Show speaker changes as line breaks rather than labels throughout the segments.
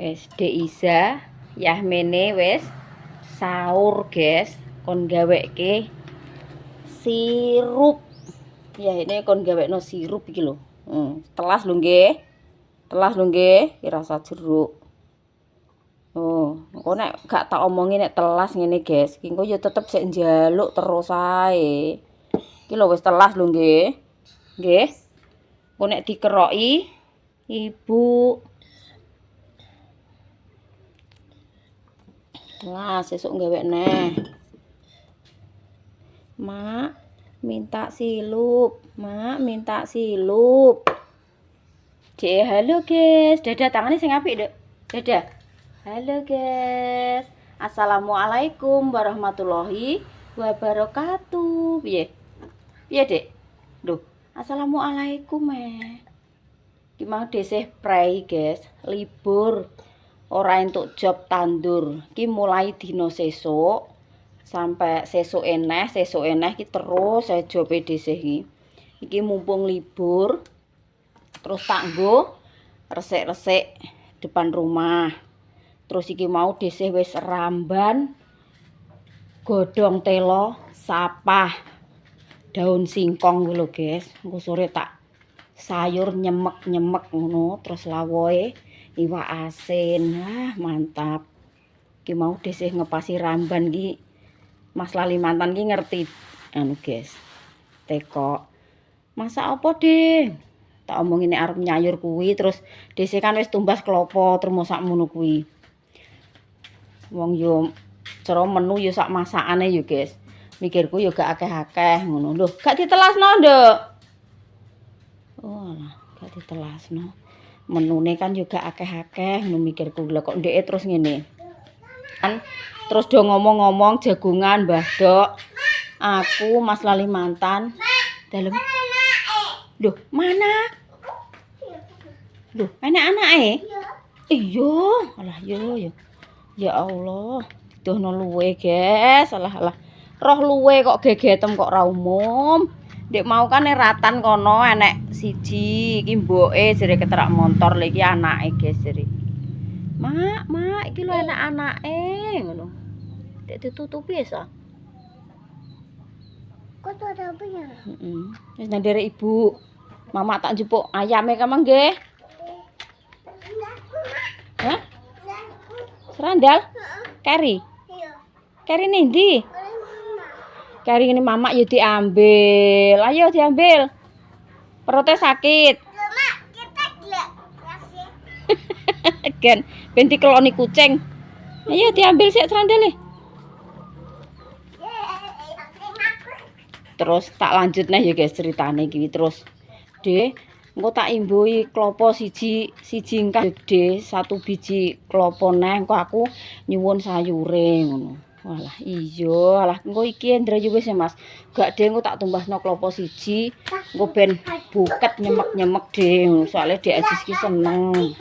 Wis Dek Iza Yahmene wis sahur, guys. Kon gaweke sirup. Ya ini kon gawekno sirup iki lho. Telas lho nggih. Telas lho nggih, rasa jeruk. Oh, engko nek gak tak omongi nek telas ngene, guys. Iki engko ya tetep sik njaluk terus ae. Iki lho wis telas lho nggih. Nggih. Engko nek dikeroki Ibu telas sesuk gawe neh. Mak, minta silup. Mak, minta silup. Cek, halo guys. Dadah tangannya sing apik, Dek. Dadah. Halo guys. Assalamualaikum warahmatullahi wabarakatuh. Piye? Piye, Dek? Duh, assalamualaikum, Ki mau desih prei, guys. Libur. Ora entuk job tandur. Ki mulai dino sesuk sampai sesuk eneh ki terus saya jobe desih iki. Iki mumpung libur. Terus tak nggo resik-resik depan rumah. Terus iki mau desih wis ramban, godhong telo, sapah, daun singkong lho, guys. Engko sore tak sayur nyemek-nyemek ngono, terus lawoe iwak asin. Mantap. Ki mau desih ngepasi ramban ki. Mas Lalimantan ki ngerti anu, guys. Teko. Masak apa, Ding? Tak omongin arep nyayur kuwi, terus desih kan wis tumbas klopo terus sak ngono kuwi. Wong yo cara menu yo sak masakane yo, guys. Mikirku yo gak akeh-akeh ngono. Lho, gak ditelasno, Nduk. Oh, alah, gak ditelasno. Menune kan juga akeh-akeh ngono mikirku. Lha kok ndeke terus ngene. Kan terus do ngomong-ngomong jagungan Mbah Dok. Aku Mas Lalimantan dalem. Loh, mana? Loh, anak-anake? Iya, alah yo. Ya Allah, dono luwe, guys. Alah. Roh luwe kok gegetem kok ra umum. Ndek mau kan ratan kono enek siji iki mboke jere keterak motor lha iki anake, guys, jere. Mak, iki lho anak-anake ngono. Ndek ditutupi ya, kok ada apa ya? Wis nang nderek Ibu. Mama tak njupuk ayame kamang nggih. Hah? Serandal? Kari? Iya. Kari ning ndi? Kari ini mama ya diambil. Ayo diambil. Perutnya sakit. Mak, kita Gen, ben dikeloni kucing. Ayo diambil sik serandale. Terus tak lanjut nih ya, guys, ceritane iki terus. Dek, engko tak imbui klopo siji engkang gede, 1 biji klopo neh engko aku nyuwun sayure ngono. Walah iya, alah engko iki Ndra wis ya, Mas. Gak Dek, engko tak tumbasno klopo siji, engko ben buket nyemek-nyemek Dek. Soale Dek Ajis ki seneng.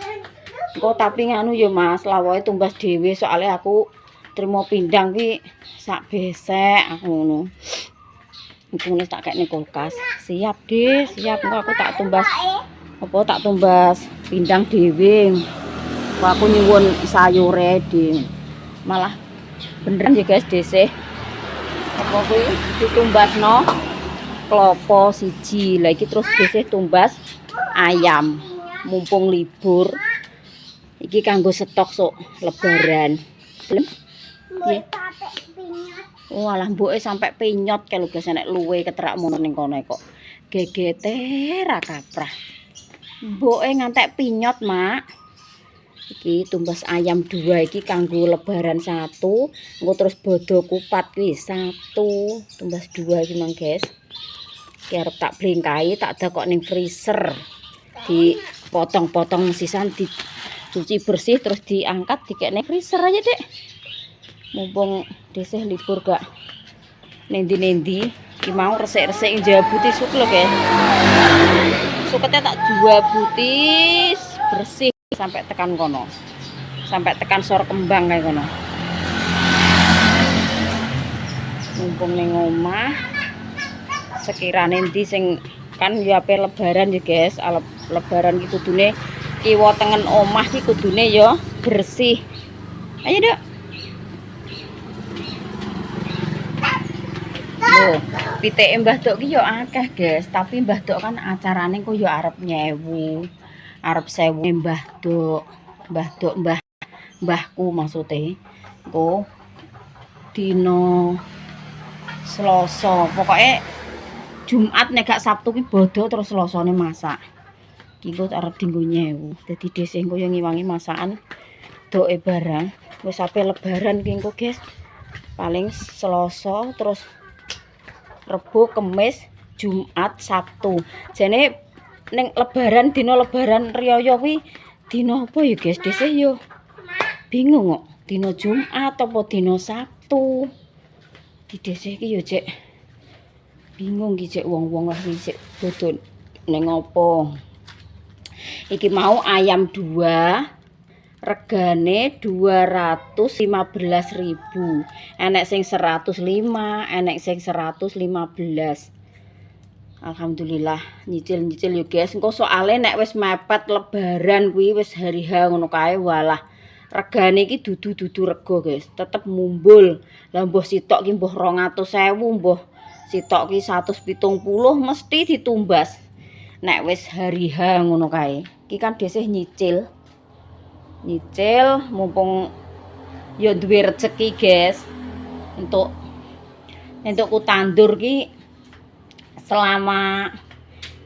Engko tapi nganu ya, Mas, lawoke tumbas dhewe soalnya aku trimo pindang ki sak besek ngono. Iku tak kekne kulkas. Siap, Dek, siap. Engko aku tak tumbas tak tumbas pindang dhewe. Engko aku nyuwun sayure, Dek. Malah beneran ya, guys, desih. Apa kuwi ditumbasno klopo siji. Lah iki terus desih tumbas ayam. Mumpung libur. Iki kanggo stok sok lebaran. Belum? Piye? Walah mboke sampai pinyot kalau guys nek luwe keterak mono ning kono kok. Gegete ra kaprah. Mboke ngantek pinyot, Mak. Iki tumbas ayam 2 iki kanggo lebaran 1, engko terus bodo kupat kuwi 1, tumbas 2 iki mang, guys. Ki arep tak blengkai, tak dakok ning freezer. Dipotong-potong sisan dicuci bersih terus diangkat dikekne freezer aja, Dek. Mumpung desih libur gak nendi-nendi ki mau resik-resik njabuti suk lho, guys. Sukete tak butis bersih sampai tekan kono. Sampai tekan sor kembang kayak kono. Mumpung ning omah sekirane endi sing kan ya ape lebaran ya, guys. Lebaran ki kudune kiwa tengen omah ki kudune ya bersih. Ayo, Dok. Loh, pitike Mbah Dok ki yo akeh, guys. Tapi Mbah Dok kan acarane kok yo arep nyewu. Arep 1000 Mbah Dok. Mbah Dok, mbahku maksudnya. Kok dino Selasa. Pokoknya Jumat nek gak Sabtu ki bodo terus Selasane masak. Ki kok arep dinggo nyewu. Dadi dhisik engko yo ngiwangi masakan doke barang. Wis sampe lebaran ki engko, guys. Paling Selasa terus Rebo, Kemis, Jumat, Sabtu. Jane ning lebaran dina lebaran riyaya kuwi dina apa ya, guys? Dhisik yo bingung kok. Dina Jumat apa dina Sabtu. Di dhisik iki yo cek bingung ki cek wong-wong lah sik dodol ning apa. Iki mau ayam 2 regane 215.000. Enek sing 105, enek sing 115. Alhamdulillah nyicil-nyicil yo guys. Engko soalé nek wis mepet lebaran kuwi wis hari H ngono kae walah. Regane iki dudu rego guys, tetep mumbul. Lah mbuh sitok ki mbuh 200.000, mbuh sitok ki 170 mesti ditumbas. Nek wis hari H ngono kae. Iki kan dhisik nyicil mumpung ya duwe rezeki guys untuk ku tandur ki selama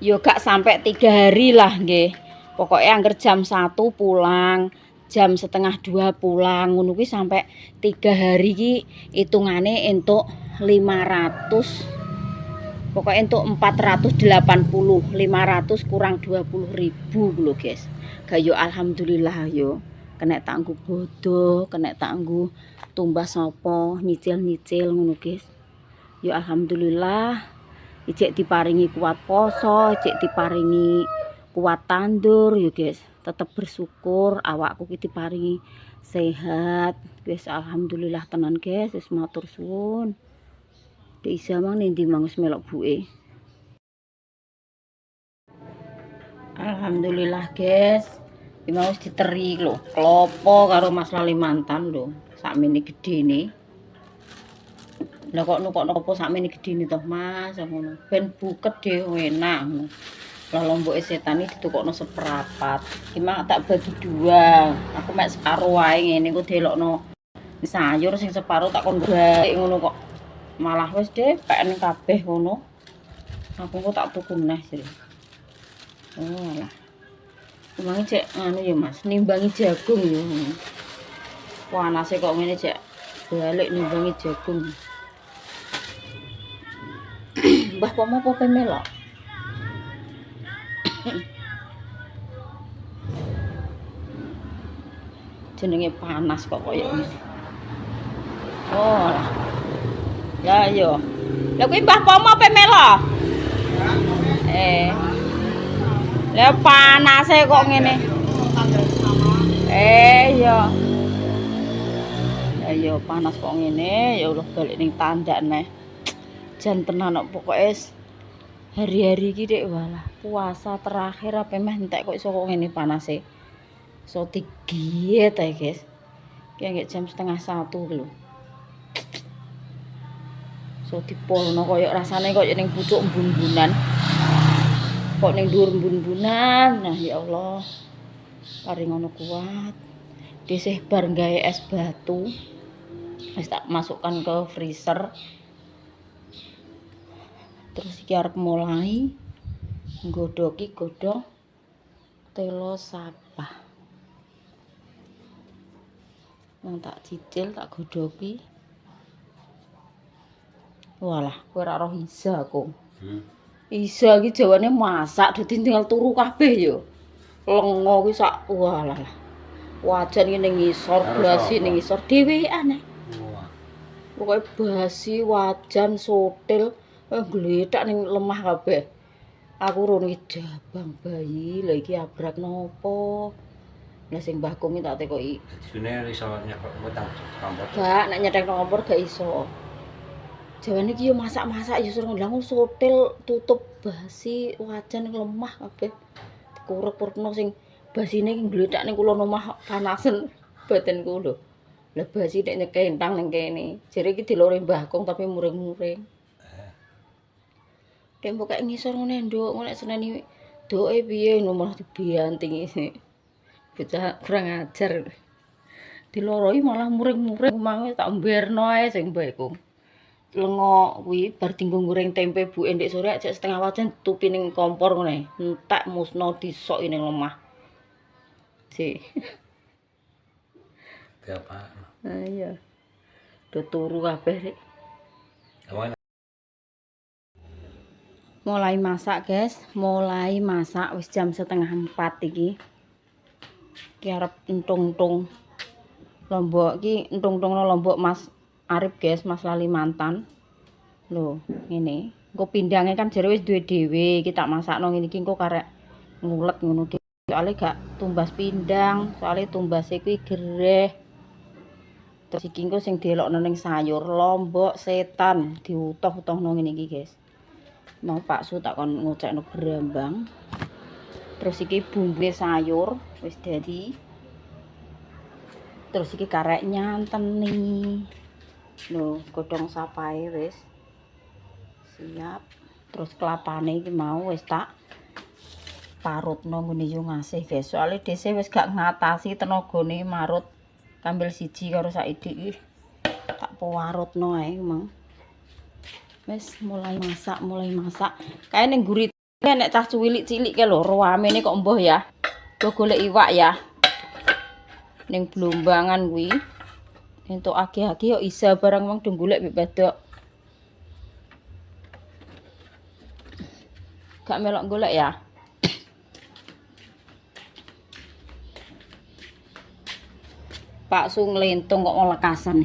yo gak sampai 3 hari lah nggih. Pokoknya angger jam 1 pulang, jam setengah 2 pulang ngono kuwi sampai 3 hari ki hitungane entuk 500. Pokoknya entuk 480, 500 kurang 20.000 lho guys. Gayo alhamdulillah yo kena tanggu bodo, kena tanggu tumbas sapa, nyicil-nyicil ngono guys. Yo alhamdulillah ijek diparingi kuat poso, ijek diparingi kuat tandur yo guys. Tetep bersyukur awakku ki diparingi sehat. Guys alhamdulillah tenan guys, wis matur suwun. Dek Isa mang nendi mang wis melok buke. Alhamdulillah guys, iki mau diteri lho, klopo karo Mas Lalimantan lho, sakmene gedene. Lah kok nukokno apa sakmene gedene toh Mas, ngono. Ben buket dhewe enak. Lah lomboke setan iki ditukokno seperapat. Iki mak tak bagi 2. Aku mek separo wae ngene ku delokno sayur sing separo tak kon bae ngono kok. Malah wis deh PN kabeh ngono. Aku kok tak tuku neh sih. Oh alah. Emang cek anu ya Mas, nimbangi jagung ya. Panase kok ngene cek balik nimbangi jagung. Mbah pomo apa melok? Jenenge panas kok koyo ngene. Oh. Ya yo. Lah kuwi Mbah pomo apa melok? Lah panase kok ngene. Yo. Ayo panas kok ngene, ya Allah balik ning tandak neh. Jan tenan kok pokoke hari-hari iki Dik walah puasa terakhir apa meh entek kok iso kok ngene panase. So digiet ae guys. Ki nggih jam 12:30 lho. So dipolno koyo rasane koyo ning pucuk embun-embunan. Kok ning dhuwur embun-embunan. Nah ya Allah. Paring ngono kuat. Dhisik bar gawe es batu. Wis tak masukkan ke freezer. Terus iki arep mulai nggodhoki godhong telo sapah. Nang tak cicil tak godhoki. Walah, kowe ora roh Isa aku. Isa iki jawane masak dadi tinggal turu kabeh yo. Lengo kuwi sak walah. Wajan iki ning ngisor, basi ning ngisor dhewean. Pokoke basi, wajan, sotil, gletak ning lemah kabeh. Aku rono iki jabang bayi, lha iki abrak nopo? Lah sing Mbah Kung tak tekoki.
June iso nyekok utang kompor.
Gak, nek nyetek kompor gak iso. Jawane iki yo masak-masak yo suruh nglangu sotil, tutup basi, wajan lemah kabeh. Dikurek-kurekno sing basine iki gletak ning kulon omah panasen. Batinku lho. Lah basi nek nyekentang ning kene. Jere iki dilore Mbah Kong tapi muring-muring. Dek mbok kek ngisor ngene nduk, nek seneni doke piye ngono malah dibanting iki. Bocah kurang ajar. Diloroi malah muring-muring mangke tak mberno ae sing Mbah Kong. Lengo kuwi bar dinggo goreng tempe buke ndek sore ajak setengah wajan tupi ning kompor ngene. Entek musno disoki ning lemah. Si.
Apa?
Ah iya. Do turu kabeh rek.
Awan.
Mulai masak, guys. Mulai masak wis jam 3:30 iki. Ki arep entung-entung. Lombok iki entung-entungno lombok Mas Arif, guys, Mas Lalimantan. Lho, ngene. Engko pindange kan jare wis duwe dhewe, iki tak masakno ngene iki engko karek ngulet ngono dhewe. Soale gak tumbas pindang, soale tumbase kuwi gereh. Terus iki engko sing dielokno ning sayur lombok setan diutoh-utohno ngene iki, guys. Mau Pak Su tak kon ngocekno berambang. Terus iki bumbune sayur wis dadi. Terus iki karek nyanteni. Lho, godhong sapae wis siap. Terus kelapane iki mau wis tak parutno nggone yo ngasih, guys. Soale dese wis gak ngatasi tenagane marut kambil siji karo saiki iki. Tak pewarutno ae, Mang. Wis mulai masak. Kae ning gurite nek cah cilik-cilik ke lho, ruamene kok mbuh ya. Go golek iwak ya. Ning Blombangan kuwi. Entuk agi-agi yo isa barang wong do golek mbek badok. Gak melok golek ya. Pak Su nglentung kok lekasan.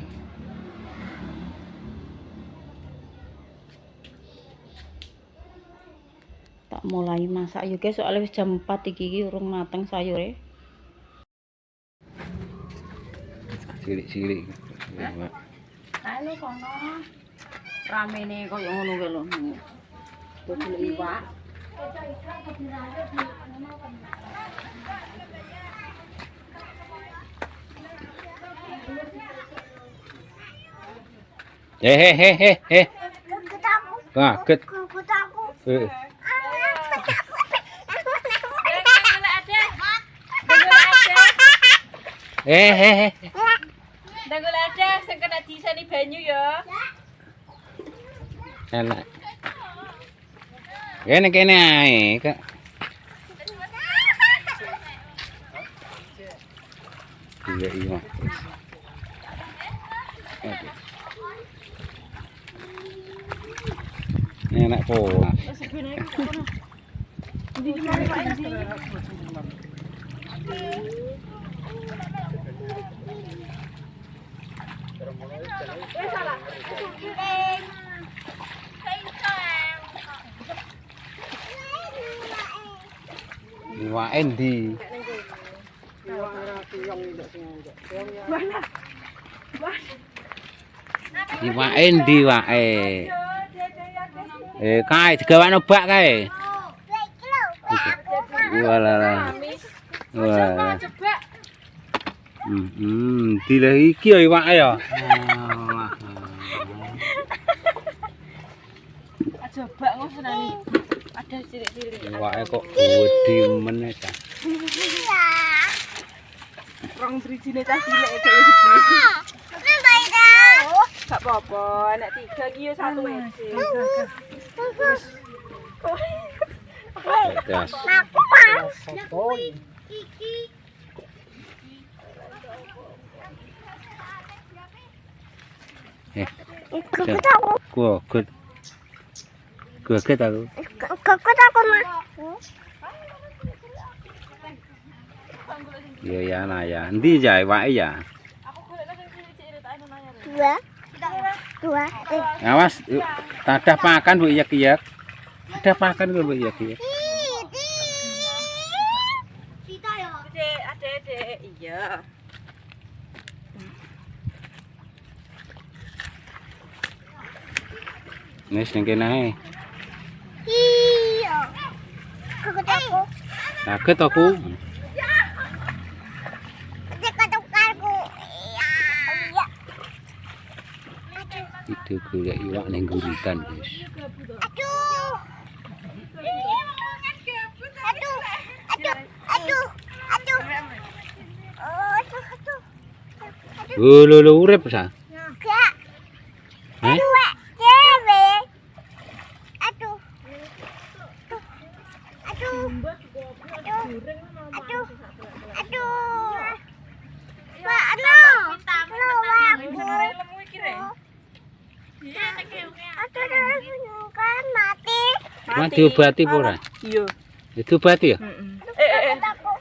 Tak mulai masak yo guys, soalnya wis jam 4 iki urung mateng sayure.
Cilik-cilik.
Ayo kono. Ramene koyo ngono kuwi lho. Dodol iwak.
He. Wah, ket. He.
Ndangul ada sing kena disani banyu ya.
Enak. Kene ae, Kak. Iya. Enak po. Iwak endi? Iwak endi wae? Kae digawakno bak kae. Walah. Wah. Dileh iki ya iwake ya.
Aja bak ngosenani. Ada cilik-cilik.
Iwake kok gede meneh ta.
Rong drijine cah cilik kok gede. Gak apa-apa, nek 3 iki yo 1 wedhe.
Das. Kaget aku. Ya nah ya. Endi ya iwake ya?
Dua.
Awas, tadah pakan Bu iyek-iyek. Tadah pakan Bu iyek-iyek.
Adek, iya.
Wis ning kene ae.
Iya. Kaget aku.
Kaget aku.
Dekatukku.
Video golek iwak ning guritan, guys.
Aduh. Aduh. Aduh. Aduh. Aduh. Oh, aduh, aduh.
Lho urip sa.
Enggak.
Heh?
Cewek. Cewek. Aduh. Aduh. Aduh. Aduh. Aduh. Pak, ano? Aduh, kan mati.
Mati diobati apa ora?
Iya.
Diobati ya?
Aku.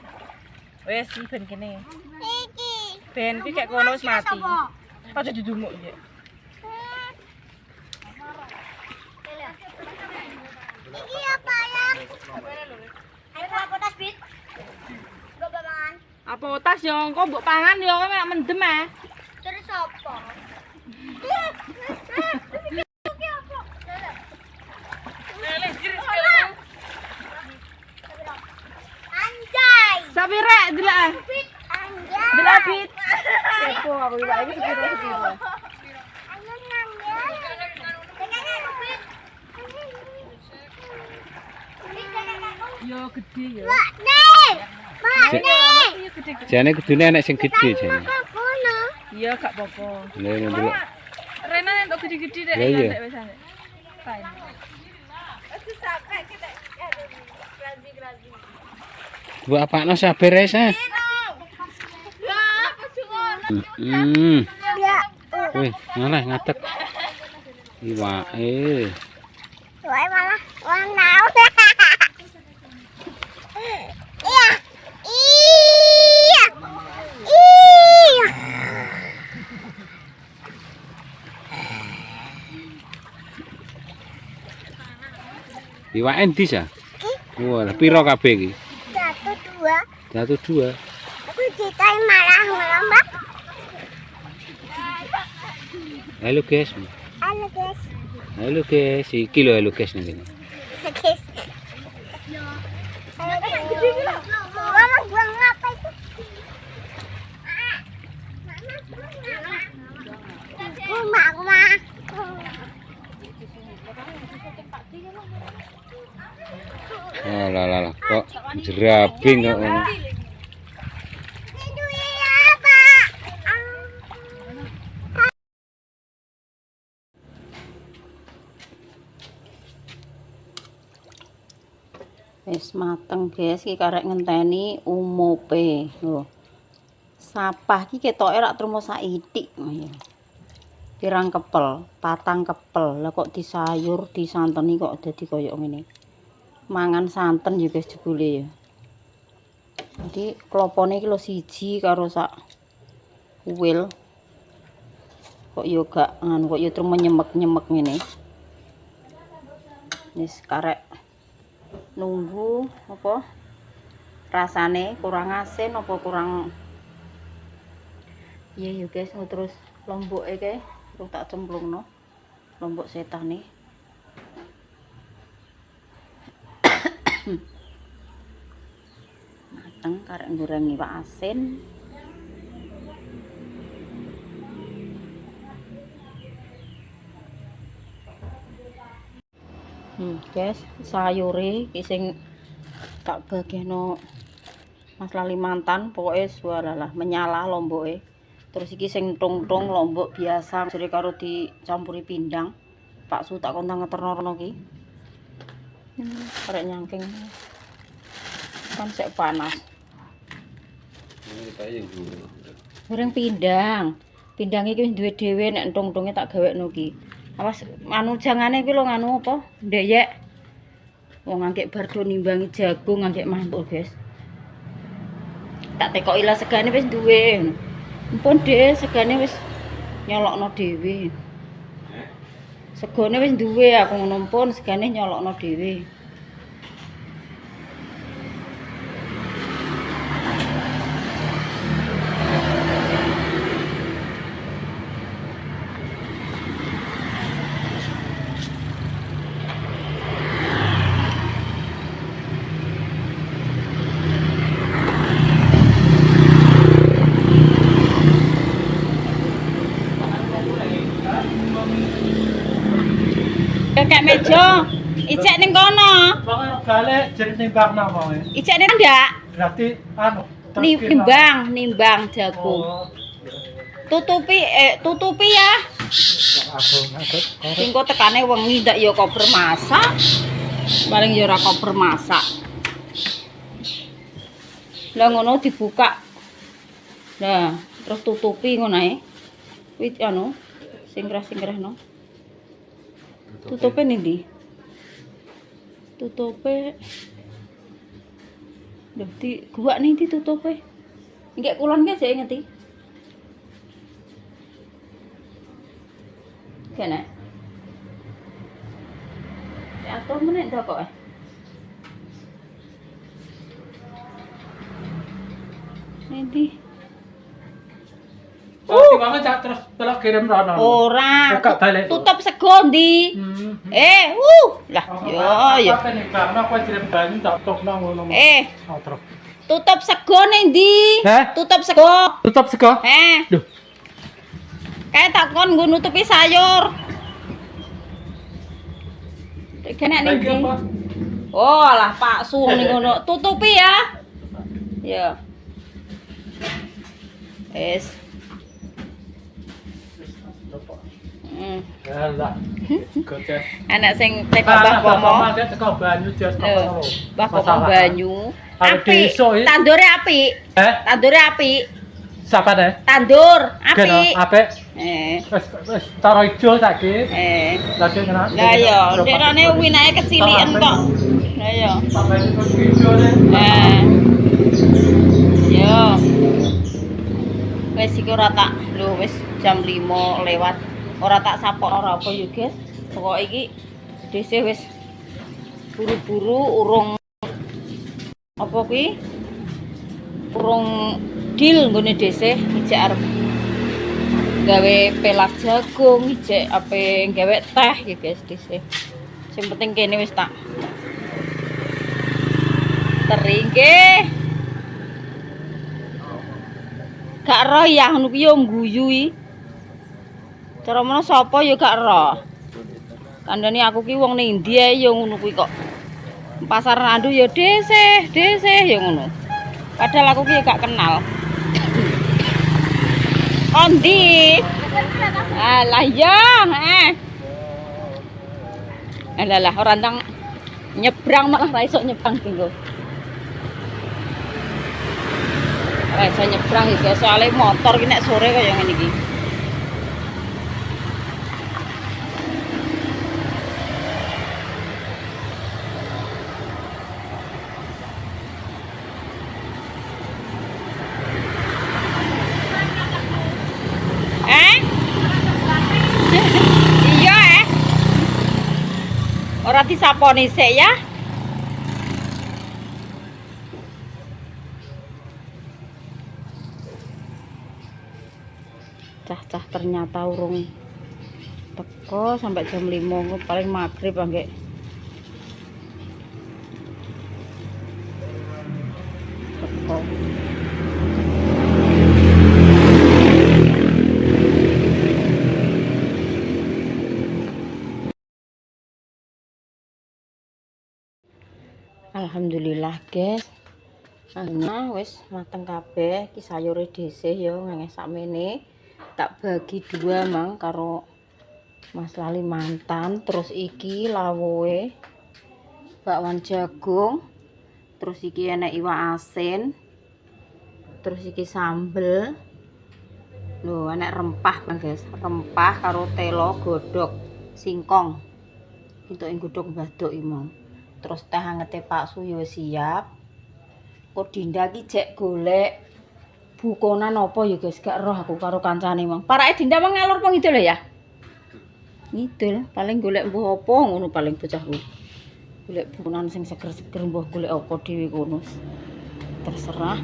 Wes sih ben kene.
Iki.
Ben iki kayak kono wis mati. Aja didumuk ya.
Iki apa ya? Ayo aku tas bit. Gak babangan.
Apa tas yo engko mbok pangan yo kowe mek mendem ah.
Terus apa? Anjay.
Sapire delok.
Anjay.
Delok bit. Kepo aku iwak iki sepiro-sepiro.
Ayo ngambil. Dengan aku bit.
Yo gede yo.
Mak, nih. Mak,
Cek.
nih.
Iya gede.
Jane kudune enek sing gedhe jane.
Kono.
Iya gak apa-apa.
Lha ndelok.
Rena entuk gede-gede dek
Lah iya.
nek wis ane. Fine.
Buat apakno sabar ae sa.
Ya.
Wih, ngalah ngatek. Iwake.
Tuai malah warna. Iya. Iya. Iya.
Iwake endi sa? Wah, piro kabeh iki?
1, 2.
1 2.
Aku ditai malah melambak.
Halo guys.
Halo guys.
Halo guys. Iki lho halo guys ning kene.
Guys. Mama buang apa itu? Mama.
Oh lah kok jerabing kok ngono.
Itu ya, Pak.
Wis mateng guys, iki karek ngenteni umupe. Lho. Sapah iki ketoke rak trimo saithik. Pirang kepel, 4 kepel. Lah kok disayur, disanteni kok dadi koyo ngene. Mangan santen ya guys jebule ya. Jadi klopone iki lho 1 karo sak kuil. Kok yo gak nganu kok yo trimo nyemek-nyemek ngene. Wis karek nunggu apa rasane kurang asin apa kurang iya ya guys terus lomboke kae terus tak cemplungno lombok setane mateng karek goreng iwak asin guys sayure iki sing tak bageno Mas Lalimantan pokoknya suaralah menyala lomboke terus iki sing tung-tung lombok biasa jere karo dicampuri pindang Pak Su tak kontang ngeterno ki karek nyangking kan sek panas goreng pindang iki wis duwe dhewe nek tung-tunge tak gawekno ki awas anu jangane iki lho nganu apa ndeyek wong ngangkek bar do nimbangi jagung ngangkek mantuk guys tak tekoki lah segane wis duwe ampun deh segane wis nyolokno dhewe segane wis duwe aku ngono pun segane nyolokno dhewe aja. Ijek ning kono.
Pokoke balik jeneng nimbang napa wae.
Ijek ning ndak?
Berarti anu
Nimbang jagung. Tutupi ya. Sing kok tekane wengi ndak ya kober masak. Paling ya ora kober masak. Lah ngono dibuka. Nah, terus tutupi ngono ae. Kuwi anu singkrah-singkrahno. Tutupe ning ndi? Tutupe. Lho di gua ning ndi tutupe? Nggih kulon ki sik ngerti. Kene. Ya atur meneh ndak kok. Nanti.
Timbangan cak terus telok kirim rono.
Ora.
Buka balik.
Tutup sego ndi? Lah ya.
Apa nimbang napa kirim banyu tak tokno ngono. Terus.
Tutup sego ning ndi?
Hah?
Tutup sego.
Tutup sego?
Loh. Kayak tak kon nggo nutupi sayur. Kene ning ndi? Oh, alah Pak Su ning ngono. Tutupi ya. Ya. Wes.
Alah. Gocek.
Anak sing teko Mbah Pomo.
Teko banyu jos kok.
Mbah Pomo banyu.
Ada
Apik.
iso, ya.
Tandure apik. Tandure apik.
Siapa deh?
Tandur apik.
Apik. Wis taro ijo saiki. Lagi kena.
Lah ya, dekane winake keciliken kok. Lah ya.
Sampai ijo deh.
Yo. Wis iki ora tak lho wis jam 5 lewat. Ora tak sapok ora apa yo, Guys. Pokoke iki dhisik wis buru-buru urung apa kuwi? Urung deal nggone dhisik ijek arep gawe pelas jagung, ijek ape gawe teh ya, Guys, dhisik. Sing penting kene wis tak teri nggih. Gak roh ya ngono kuwi yo ngguyu iki. Cara menawa sapa ya gak roh. Kandhane aku ki wong ning ndi ae ya ngono kuwi kok. Pasar Randu ya dhisik ya ngono. Padahal aku ki gak kenal. Kondi. Alah ya, Alah ora ndang nyebrang malah ra iso nyebrang ki lho. Ora iso nyebrang iki soalnya motor ki nek sore kaya ngene iki. Iya ora disaponi sik ya. Cah ternyata urung teko sampai jam 5 paling maghrib angge. Teko. Alhamdulillah, Guys. Nah, wis mateng kabeh iki sayure dhisik ya ngene sakmene. Tak bagi dua mang karo Mas Lali mantan, terus iki lawuhe bakwan jagung, terus iki enek iwak asin, terus iki sambel. Lho, enek rempah, Guys. Rempah karo telo godhog singkong. Entuk ing godhog baduk iki mau. Terus teh hangete Pak Su ya siap. Kok Dinda ki jek golek bukonan apa ya, Guys, gak roh aku karo kancane mang. Parake Dinda mang ngalor apa ngidul ya? Ngidul, paling golek mbuh apa ngono paling bocah kuwi. Golek bukonan sing seger-seger mbuh golek apa dhewe kono. Terserah.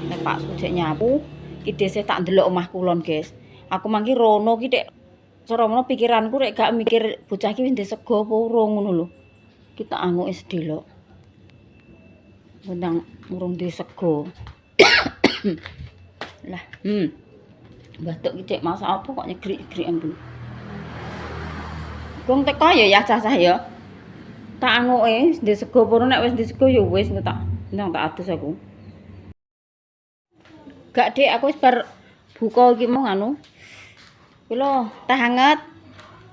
Nek Pak Su jek nyapu, ki dhisik tak ndelok omah kulon, Guys. Aku mangki rono ki tek cara menawa pikiranku rek gak mikir bocah ki wis sego apa urung ngono lho. Kita anguke sedelok. Bendang urung disego. Lah, batuk iki cek masak apa kok nyegrik-nyegrik ampun. Gong teko ya cah-cah ya. Tak anuke ndek sego purun nek wis ndek sego ya wis engko tak ndang tak adus aku. Gak Dik, aku wis bar buka iki mau anu. Iki lho, teh hangat.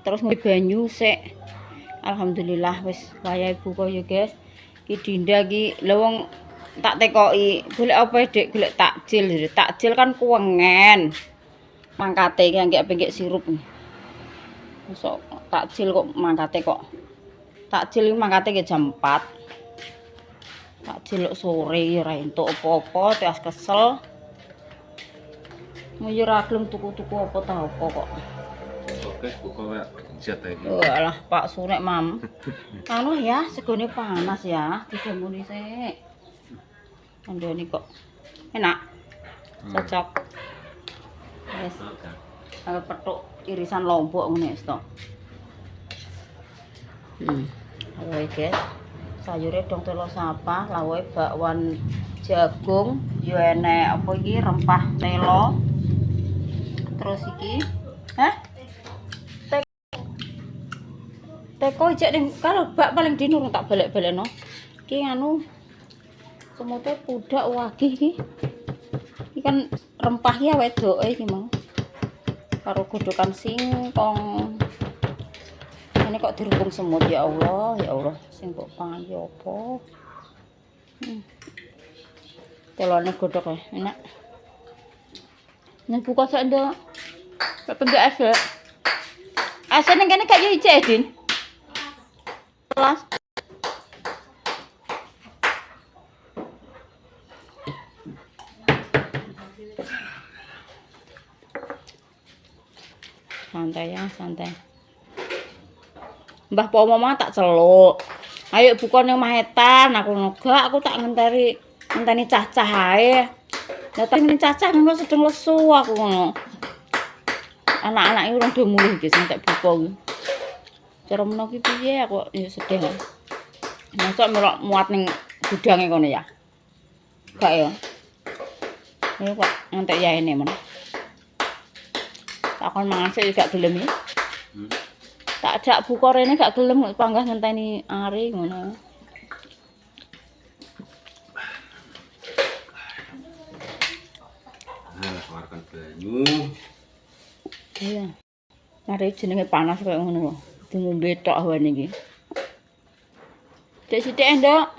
Terus ngombe banyu sik. Alhamdulillah wis wayahe buka ya, guys. Iki Dinda iki lho wong tak tekoki, golek apa Dik? Golek takjil. Takjil kan kuwengen. Mangkate iki anggek penggek sirup. Mosok takjil kok mangkate kok. Takjil iki mangkate ke jam 4. Takjil sore ora entuk apa-apa, tias kesel. Mau yo ra gelem tuku-tuku apa ta apa kok.
Oke, buka zat iki.
Walah Pak Surek Mam. Anu ya, segone panas ya, didemuni sik. Kandhane kok enak. Cocok. Wes. Kalau petuk irisan lombok ngene wis to. Lawe guys. Sayure dong telo sapa, lawe bakwan jagung, yo enek apa iki rempah telo. Terus iki, teko ijek ning kalau bak paling dinurung tak balik-balekno. Iki anu semute pudak wagih iki. Iki kan rempah ya wedoke iki mau. Karo godhokan singkong. Ini kok dirubung semut ya Allah, ya Allah. Sing kok pangan ya apa? Telone godhok ya, enak. Nek buka sak ndok. Kok pendek ase. Ase ning kene gak yo ijek, Din. Kelas. Santai ya, santai. Mbah Po Mama tak celuk. Ayo buka ning mahetan, aku ngegak, aku tak ngenteni cah-cah ae. Lah tak ngenteni cah-cah engko sedeng lesu aku ngono. Anak-anak iki urung do mulih iki sing tak buka iki. Cara menawa ki piye aku ya sedih. Mosok melok muat ning gudange kono ya. Gak ya. Ayo kok ngentek ya ini men. Tak kon mangan sik gak gelem iki. Tak ajak buka rene gak gelem panggah ngenteni Ari ngono.
Nah, keluarkan banyu.
Iya. Ari jenenge panas kaya ngono kok. Ngombe tok hawane iki. Dek sithik ndok.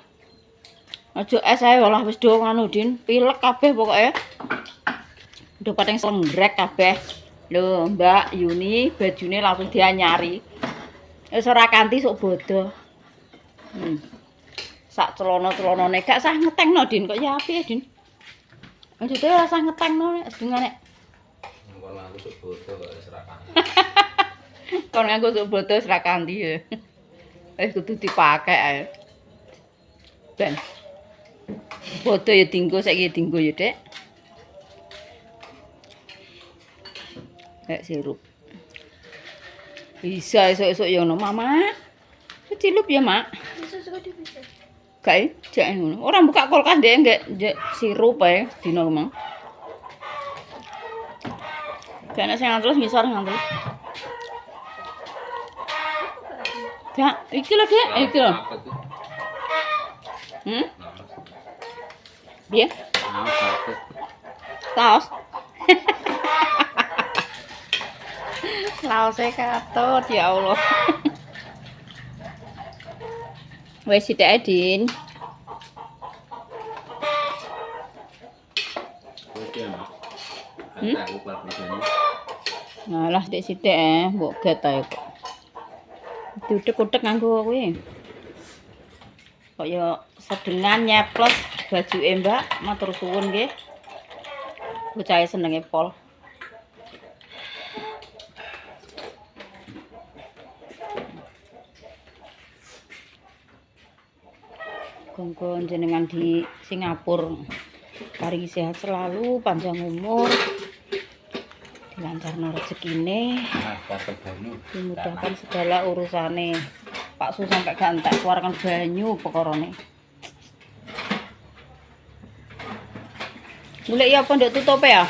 Aja es ae olah wis do ngono Din, pilek kabeh pokoke. Udah pating senggrek kabeh. Lho, Mbak Yuni bajune langsung dianyari. Wis ora kanthi sok bodo. Sak celana-celanane gak sah ngetengno Din, kok ya apik Din. Maksudnya ora sah ngetengno nek sedengane.
Kon aku sok bodo kok wis ra kanthi.
Kon nganggo sok bodo wis ra kanthi ya. Wis kudu dipake ae. Ben. Bodo ya dinggo saiki dinggo ya, Dek. Kayak sirup. Bisa esuk-esuk ya ngono, Mama. Cilup ya, Mak. Kae, jek ngono. Ora buka kulkas ndek ndek sirup ae dino mang. Kene sing terus ngisor ngantuk. Ya, iki lho, Dek, iki lho. Piye? Taos. Laose katut ya Allah. Wes sithik ae, Din. Ngalah sithik-sithik mbok get ae kok. Diutek-utek nganggo kuwi. Kaya sedengan nyeplos bajuke Mbak, matur suwun nggih. Bocahe senenge pol. Gonggo jenengan di Singapura paringi sehat selalu, panjang umur, dilancarno rezekine, dimudahkan segala urusane. Pak Su sampai gak entek keluarkan banyu pekorone. Golek ya apa nduk tutupe ya?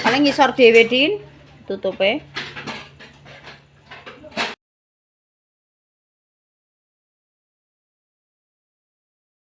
Paling ngisor dhewe Din tutupe.